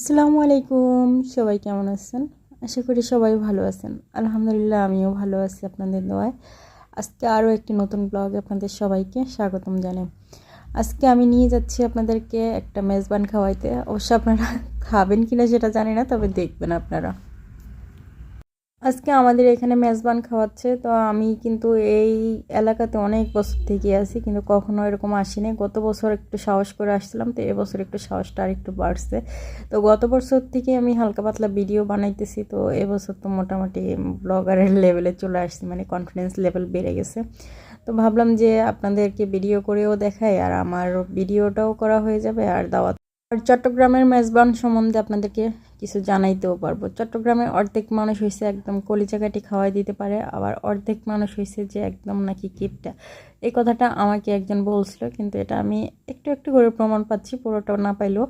আসসালামু আলাইকুম। সবাই কেমন আছেন? আশা করি সবাই ভালো আছেন। আলহামদুলিল্লাহ আমিও ভালো আছি আপনাদের দোয়ায়। আজকে আরও একটি নতুন ব্লগে আপনাদের সবাইকে স্বাগতম জানাই। আজকে আমি নিয়ে যাচ্ছি আপনাদেরকে একটা মেজবান খাওয়াইতে। অবশ্য আপনারা খাবেন কিনা সেটা জানি না, তবে দেখবেন আপনারা। আজকে আমাদের এখানে মেজবান খাওয়াচ্ছে। তো আমি কিন্তু এই এলাকাতে অনেক বছর থেকে আছি, কিন্তু কখনো এরকম আসিনি। গত বছর একটু সাহস করে আসছিলাম, তো এবছর একটু সাহসটা আর একটু বাড়ছে। তো গত বছর থেকে আমি হালকা পাতলা ভিডিও বানাইতেছি, তো এবছর তো মোটামুটি ব্লগারের লেভেলে চলে আসছি, মানে কনফিডেন্স লেভেল বেড়ে গেছে। তো ভাবলাম যে আপনাদেরকে ভিডিও করেও দেখাই, আর আমার ভিডিওটাও করা হয়ে যাবে, আর দাওয়াত। আর চট্টগ্রামের মেজবান সম্বন্ধে আপনাদেরকে কিছু জানাইতেও পারবো। চট্টগ্রামের অর্ধেক মানুষ হয়েছে একদম কলিজা কাটি খাওয়াই দিতে পারে, আবার অর্ধেক মানুষ হয়েছে যে একদম নাকি কিপটা। এই কথাটা আমাকে একজন বলছিল, কিন্তু এটা আমি একটু একটু করে প্রমাণ পাচ্ছি, পুরোটা না পাইলেও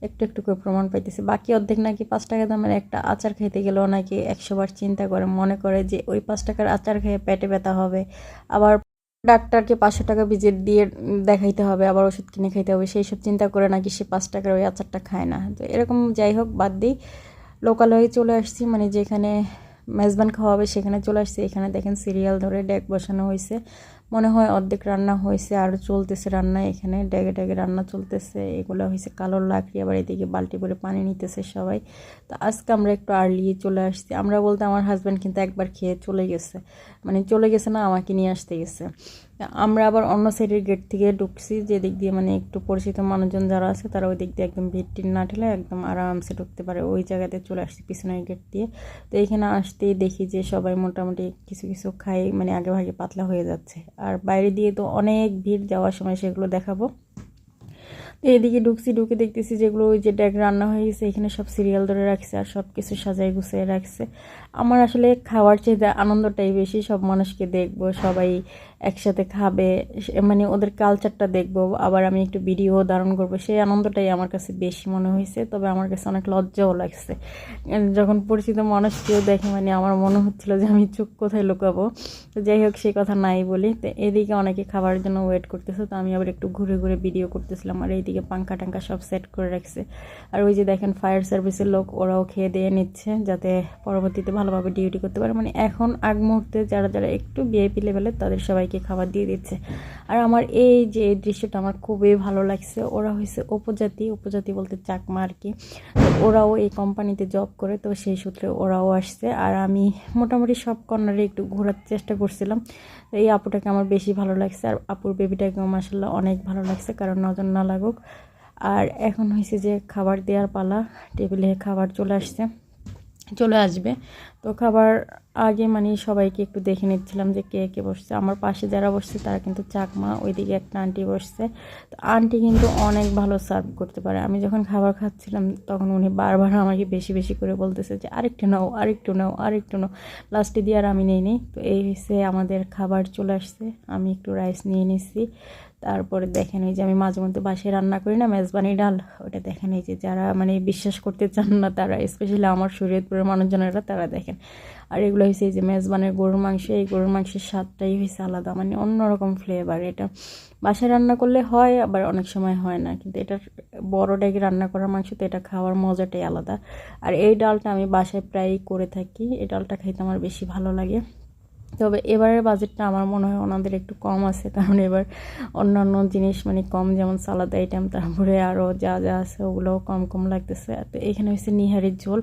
একটু একটু করে প্রমাণ পাইতেছি। বাকি অর্ধেক নাকি 5 টাকা দামের একটা আচার খাইতে গেলেও নাকি 100 বার চিন্তা করে, মনে করে যে ওই 5 টাকার আচার খেয়ে পেটে ব্যথা হবে, আবার ডাক্তারকে 500 টাকা ভিজিট দিয়ে দেখাইতে হবে, আবার ওষুধ কিনে খাইতে হবে, সেই সব চিন্তা করে নাকি সে 5 টাকার ওই আচারটা খায় না। তো এরকম যাই হোক বাদ দিই, লোকালয়ে চলে আসছি, মানে যেখানে মেজবান খাওয়া হবে সেখানে চলে আসছি। এখানে দেখেন সিরিয়াল ধরে ডেক বসানো হয়েছে, মনে হয় অর্ধেক রান্না হয়েছে, আর চলতেছে রান্না। এখানে ডেগে ডেগে রান্না চলতেছে। এগুলো হয়েছে কালো লাকড়ি, আবার এদিকে বালতি করে পানি নিতেছে সবাই। তো আজকে আমরা একটু আর্লি চলে আসছি। আমরা বলতে আমার হাজব্যান্ড কিন্তু একবার খেয়ে চলে গেছে, মানে চলে গেছে না, আমাকে নিয়ে আসতে গেছে। আমরা আবার অন্য সাইডের গেট থেকে ঢুকছি, যে দিক দিয়ে মানে একটু পরিচিত মানুষজন যারা আছে তারা ওই দিক দিয়ে একদম ভিড় টির না ঠেলে একদম আরামসে ঢুকতে পারে, ওই জায়গাতে চলে আসছি পিছনের গেট দিয়ে। তো এইখানে আসতেই দেখি যে সবাই মোটামুটি কিছু কিছু খাই, মানে আগে ভাগে পাতলা হয়ে যাচ্ছে। আর বাইরে দিয়ে তো অনেক ভিড়, যাওয়ার সময় সেগুলো দেখাবো। তো এদিকে ঢুকছি, ঢুকে দেখতেছি যেগুলো ওই যে ড্যাগ রান্না হয়ে গেছে, এখানে সব সিরিয়াল ধরে রাখছে আর সব কিছু সাজাই গুছিয়ে রাখছে। আমার আসলে খাওয়ার চেয়ে আনন্দটাই বেশি, সব মানুষকে দেখবো, সবাই একসাথে খাবে, মানে ওদের কালচারটা দেখবো, আবার আমি একটু ভিডিও ধারণ করবো, সেই আনন্দটাই আমার কাছে বেশি মনে হয়েছে। তবে আমার কাছে অনেক লজ্জাও লাগছে যখন পরিচিত মানুষ কেউ দেখে, মানে আমার মনে হচ্ছিল যে আমি চোখ কোথায় লুকাবো। তো যাই হোক, সেই কথা নাই বলি। তো এদিকে অনেকে খাবারের জন্য ওয়েট করতেছে, তো আমি আবার একটু ঘুরে ঘুরে ভিডিও করতেছিলাম। আর এইদিকে পাঙ্খা টাঙ্কা সব সেট করে রাখছে। আর ওই যে দেখেন ফায়ার সার্ভিসের লোক, ওরাও খেয়ে দিয়ে নিচ্ছে যাতে পরবর্তীতে ভালোভাবে ডিউটি করতে পারে। মানে এখন আগ মুহূর্তে যারা যারা একটু ভিআইপি লেভেলের তাদের সবাইকে খাবার দিয়ে দিচ্ছে। আর আমার এই যে দৃশ্যটা আমার খুবই ভালো লাগছে। ওরা হয়েছে উপজাতি, উপজাতি বলতে চাকমা আর কি। তো ওরাও এই কোম্পানিতে জব করে, তো সেই সূত্রে ওরাও আসছে। আর আমি মোটামুটি সব কর্নারে একটু ঘোরার চেষ্টা করছিলাম। তো এই আপুটাকে আমার বেশি ভালো লাগছে, আর আপুর বেবিটাকেও মাসাল্লাহ অনেক ভালো লাগছে, কারণ নজর না লাগুক। আর এখন হয়েছে যে খাবার দেওয়ার পালা, টেবিলে খাবার চলে আসবে। তো খাবার আগে মানে সবাইকে একটু দেখে নিচ্ছিলাম যে কে কে বসছে। আমার পাশে যারা বসছে তারা কিন্তু চাকমা, ওইদিকে একটা আন্টি বসছে। তো আন্টি কিন্তু অনেক ভালো সার্ভ করতে পারে। আমি যখন খাবার খাচ্ছিলাম তখন উনি বারবার আমাকে বেশি বেশি করে বলতেছে যে আরেকটু নাও, আরেকটু নাও, আরেকটু নাও। লাস্টে দিয়ে আর আমি নিই। তো এই হচ্ছে আমাদের খাবার চলে আসছে। আমি একটু রাইস নিয়ে নিচ্ছি। তারপরে দেখেন এই যে আমি মাঝে মধ্যে বাসায় রান্না করি না মেজবানি ডাল, ওটা দেখেন এই যে যারা মানে বিশ্বাস করতে চান না তারা, স্পেশালি আমার শরীয়তপুরের মানুষজনেরা, তারা দেখেন। আর এগুলো হয়েছে এই যে মেজবানের গরুর মাংস, এই গরুর মাংসের স্বাদটাই হয়েছে আলাদা, মানে অন্যরকম ফ্লেভার। এটা বাসায় রান্না করলে হয়, আবার অনেক সময় হয় না, কিন্তু এটা বড় ডেকে রান্না করা মাংস, তো এটা খাওয়ার মজাটাই আলাদা। আর এই ডালটা আমি বাসায় প্রায়ই করে থাকি, এই ডালটা খাইতে আমার বেশি ভালো লাগে। তবে এবারের বাজেটটা আমার মনে হয় ওনাদের একটু কম আছে, কারণ এবার অন্যান্য জিনিস মানে কম, যেমন সালাদ আইটেম, তারপরে আরও যা যা আছে ওগুলোও কম কম লাগতেছে। তো এখানে হচ্ছে নিহারির ঝোল,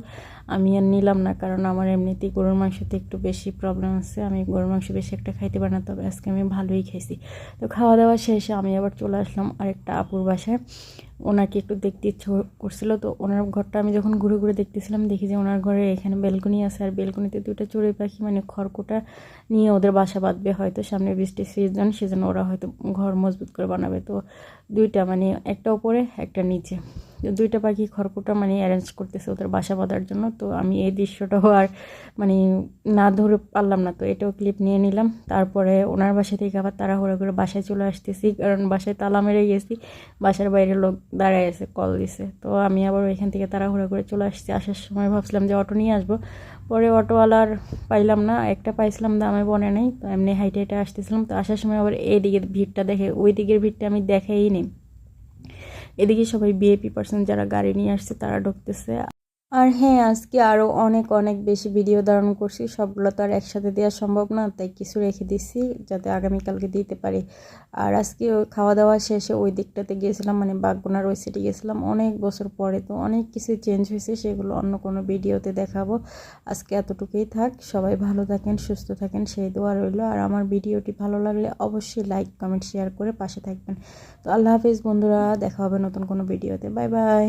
আমি আর নিলাম না, কারণ আমার এমনিতেই গরুর মাংসতে একটু বেশি প্রবলেম আছে, আমি গরুর মাংস বেশি একটা খাইতে পারি না। তবে আজকে আমি ভালোই খাইছি। তো খাওয়া দাওয়া শেষে আমি আবার চলে আসলাম আরেকটা আপুর বাসায়। ওনাকে একটু দেখতে ইচ্ছে করছিল, তো ওনার ঘরটা আমি যখন ঘুরে ঘুরে দেখতেছিলাম, দেখি যে ওনার ঘরে এখানে বেলকনি আছে, আর বেলকনিতে দুটো চড়ুই পাখি মানে খড়কুটা নিয়ে ওদের বাসা বাঁধবে, হয়তো সামনে বৃষ্টির সিজন, সেজন্য ওরা হয়তো ঘর মজবুত করে বানাবে। তো দুইটা মানে একটা উপরে একটা নিচে, দুইটা পাখি খড়কুটা মানে অ্যারেঞ্জ করতেছে ওদের বাসা বাঁধার জন্য। তো আমি এই দৃশ্যটাও আর মানে না ধরে পারলাম না, তো এটাও ক্লিপ নিয়ে নিলাম। তারপরে ওনার বাসা থেকে আবার তাড়াহুড়ো করে বাসায় চলে আসতেছি, কারণ বাসায় তালা মেরে গেছি, বাসার বাইরে লোক দাঁড়ায় আছে, কল দিছে। তো আমি আবার এখান থেকে তাড়াহুড়ো করে চলে আসছি। আসার সময় ভাবছিলাম যে অটো নিয়ে আসবো, পরে অটোওয়ালার পাইলাম না, একটা পাইছিলাম দামে বনে নেই, তো এমনি হাইটে হাইটে আসতেছিলাম। তো আসার সময় আবার এই দিকের ভিড়টা দেখে ওই দিকের ভিড়টা আমি দেখাই নি, এদিকে সবাই ভিআইপি পার্সন যারা গাড়ি নিয়ে আসছে তারা ঢুকতেছে। আর হ্যাঁ, আজকে আরও অনেক অনেক বেশি ভিডিও ধারণ করছি, সবগুলো তো আর একসাথে দেওয়া সম্ভব না, তাই কিছু রেখে দিচ্ছি যাতে আগামীকালকে দিতে পারি। আর আজকে খাওয়া দাওয়া শেষে ওই দিকটাতে গিয়েছিলাম, মানে বাগবোনার ওই সাইডে গেছিলাম অনেক বছর পরে, তো অনেক কিছু চেঞ্জ হয়েছে, সেগুলো অন্য কোনো ভিডিওতে দেখাবো। আজকে এতটুকুই থাক, সবাই ভালো থাকেন সুস্থ থাকেন সেই দোয়া রইল। আর আমার ভিডিওটি ভালো লাগলে অবশ্যই লাইক কমেন্ট শেয়ার করে পাশে থাকবেন। তো আল্লাহ হাফিজ বন্ধুরা, দেখা হবে নতুন কোনো ভিডিওতে। Bye bye.